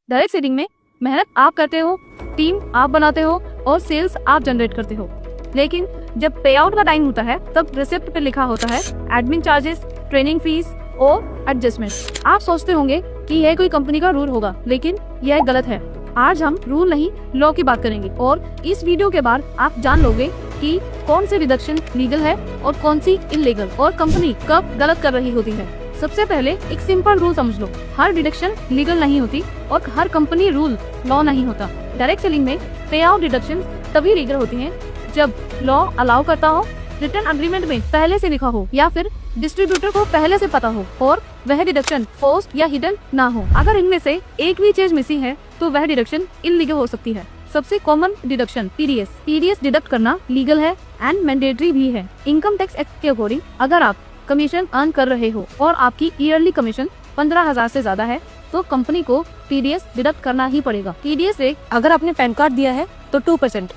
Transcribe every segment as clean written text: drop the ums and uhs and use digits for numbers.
Direct selling में मेहनत आप करते हो, टीम आप बनाते हो और सेल्स आप जनरेट करते हो, लेकिन जब पे आउट का टाइम होता है तब रिसिप्ट पे लिखा होता है एडमिन चार्जेस, ट्रेनिंग फीस और एडजस्टमेंट। आप सोचते होंगे कि यह कोई कंपनी का रूल होगा, लेकिन यह गलत है। आज हम रूल नहीं लॉ की बात करेंगे और इस वीडियो के बाद आप जान लोगे कि कौन सी डिडक्शन लीगल है और कौन सी इलीगल और कंपनी कब गलत कर रही होती है। सबसे पहले एक सिंपल रूल समझ लो, हर डिडक्शन लीगल नहीं होती और हर कंपनी रूल लॉ नहीं होता। डायरेक्ट सेलिंग में पे आउट डिडक्शन तभी लीगल होती हैं जब लॉ अलाउ करता हो, रिटर्न अग्रीमेंट में पहले से लिखा हो या फिर डिस्ट्रीब्यूटर को पहले से पता हो और वह डिडक्शन फोर्स्ड या हिडन ना हो। अगर इनमें से एक भी चीज मिसिंग है तो वह डिडक्शन इलीगल हो सकती है। सबसे कॉमन डिडक्शन टीडीएस डिडक्ट करना लीगल है एंड मैंडेटरी भी है। इनकम टैक्स एक्ट के अकॉर्डिंग अगर आप कमीशन अर्न कर रहे हो और आपकी ईयरली कमीशन 15,000 से ज्यादा है तो कंपनी को टीडीएस डिडक्ट करना ही पड़ेगा। टीडीएस रेट अगर आपने पैन कार्ड दिया है तो 2%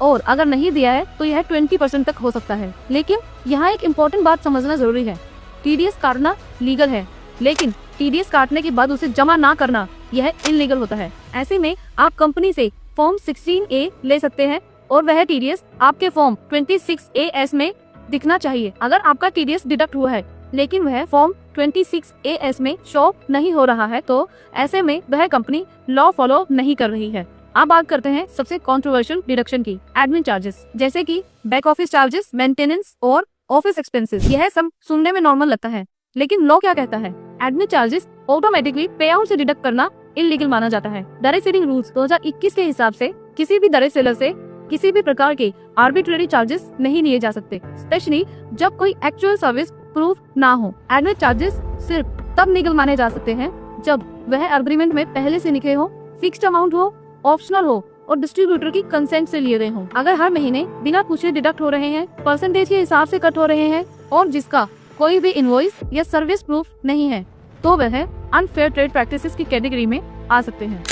और अगर नहीं दिया है तो यह 20% तक हो सकता है। लेकिन यहाँ एक इम्पोर्टेंट बात समझना जरूरी है, टीडीएस काटना लीगल है, लेकिन टीडीएस काटने के बाद उसे जमा ना करना यह इलीगल होता है। ऐसे में आप कंपनी से फॉर्म 16A ले सकते हैं और वह टीडीएस आपके फॉर्म 26AS में दिखना चाहिए। अगर आपका टीडीएस डिडक्ट हुआ है लेकिन वह फॉर्म 26AS में शो नहीं हो रहा है तो ऐसे में वह कंपनी लॉ फॉलो नहीं कर रही है। अब बात करते हैं सबसे कंट्रोवर्शियल डिडक्शन की, एडमिन चार्जेस, जैसे कि बैक ऑफिस चार्जेस, मेंटेनेंस और ऑफिस एक्सपेंसेस। यह सब सुनने में नॉर्मल लगता है, लेकिन लॉ क्या कहता है? एडमिन चार्जेस ऑटोमेटिकली पे आउट से डिडक्ट करना इलीगल माना जाता है। डायरेक्ट सेलिंग रूल्स 2021 के हिसाब से किसी भी डायरेक्ट सेलर से किसी भी प्रकार के आर्बिट्रेरी चार्जेस नहीं लिए जा सकते, स्पेशली जब कोई एक्चुअल सर्विस प्रूफ ना हो। एडमिन चार्जेस सिर्फ तब लीगल माने जा सकते हैं जब वह अग्रीमेंट में पहले से लिखे हो, फिक्स्ड अमाउंट हो, ऑप्शनल हो और डिस्ट्रीब्यूटर की कंसेंट से लिए गए हो। अगर हर महीने बिना पूछे डिडक्ट हो रहे हैं, परसेंटेज के हिसाब से कट हो रहे हैं और जिसका कोई भी इनवॉइस या सर्विस प्रूफ नहीं है तो वह अनफेयर ट्रेड प्रैक्टिसेस की कैटेगरी में आ सकते हैं।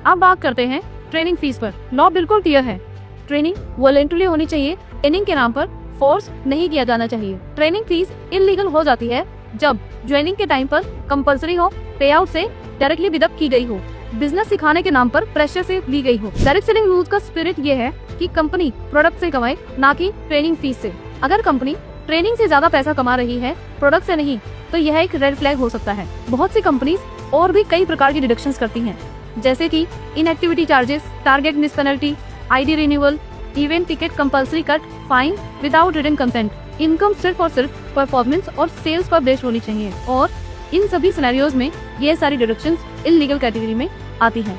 अब बात करते हैं ट्रेनिंग फीस पर। लॉ बिल्कुल क्लियर है, ट्रेनिंग वॉलंटरी होनी चाहिए, ट्रेनिंग के नाम पर फोर्स नहीं किया जाना चाहिए। ट्रेनिंग फीस इलीगल हो जाती है जब ज्वाइनिंग के टाइम पर कंपल्सरी हो, पे आउट से डायरेक्टली डिडक्ट की गई हो, बिजनेस सिखाने के नाम पर प्रेशर से ली गई हो। डायरेक्ट सेलिंग रूल्स का स्पिरिट ये है कि कंपनी प्रोडक्ट से कमाए, ना कि ट्रेनिंग फीस से। अगर कंपनी ट्रेनिंग से ज्यादा पैसा कमा रही है, प्रोडक्ट से नहीं, तो यह एक रेड फ्लैग हो सकता है। बहुत सी कंपनीज और भी कई प्रकार की डिडक्शंस करती हैं, जैसे कि inactivity charges, target miss penalty, ID renewal, event ticket compulsory cut, fine without written consent. Income सिर्फ और सिर्फ परफॉर्मेंस और सेल्स पर बेस्ड होनी चाहिए और इन सभी सिनेरियोज में ये सारी डिडक्शंस इलीगल कैटेगरी में आती हैं।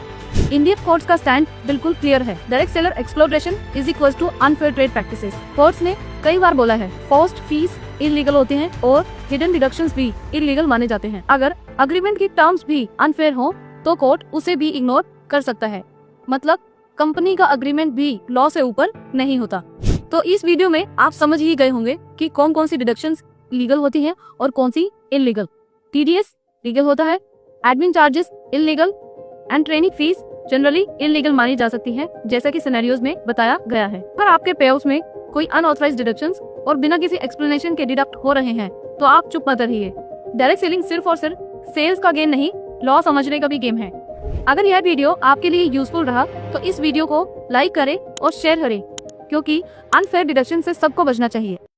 इंडियन कोर्ट्स का स्टैंड बिल्कुल क्लियर है, direct seller exploitation is equal to unfair trade practices. Courts ने कई बार बोला है फोर्स्ड फीस इलीगल होते हैं और हिडन डिडक्शंस भी इलीगल माने जाते हैं। अगर अग्रीमेंट की टर्म्स भी अनफेयर हो तो कोर्ट उसे भी इग्नोर कर सकता है, मतलब कंपनी का अग्रीमेंट भी लॉ से ऊपर नहीं होता। तो इस वीडियो में आप समझ ही गए होंगे कि कौन कौन सी डिडक्शंस लीगल होती हैं और कौन सी इलीगल। टीडीएस लीगल होता है, admin charges illegal and training fees generally illegal मानी जा सकती है, जैसा कि सिनेरियोज में बताया गया है। अगर आपके पेआउट्स में कोई अनऑथराइज्ड डिडक्शंस और बिना किसी एक्सप्लेनेशन के डिडक्ट हो रहे हैं तो आप चुप मत रहिए। डायरेक्ट सेलिंग सिर्फ और सिर्फ सेल्स का गेम नहीं, लॉ समझने का भी गेम है। अगर यह वीडियो आपके लिए यूजफुल रहा तो इस वीडियो को लाइक करें और शेयर करें, क्योंकि अनफेयर डिडक्शन से सबको बचना चाहिए।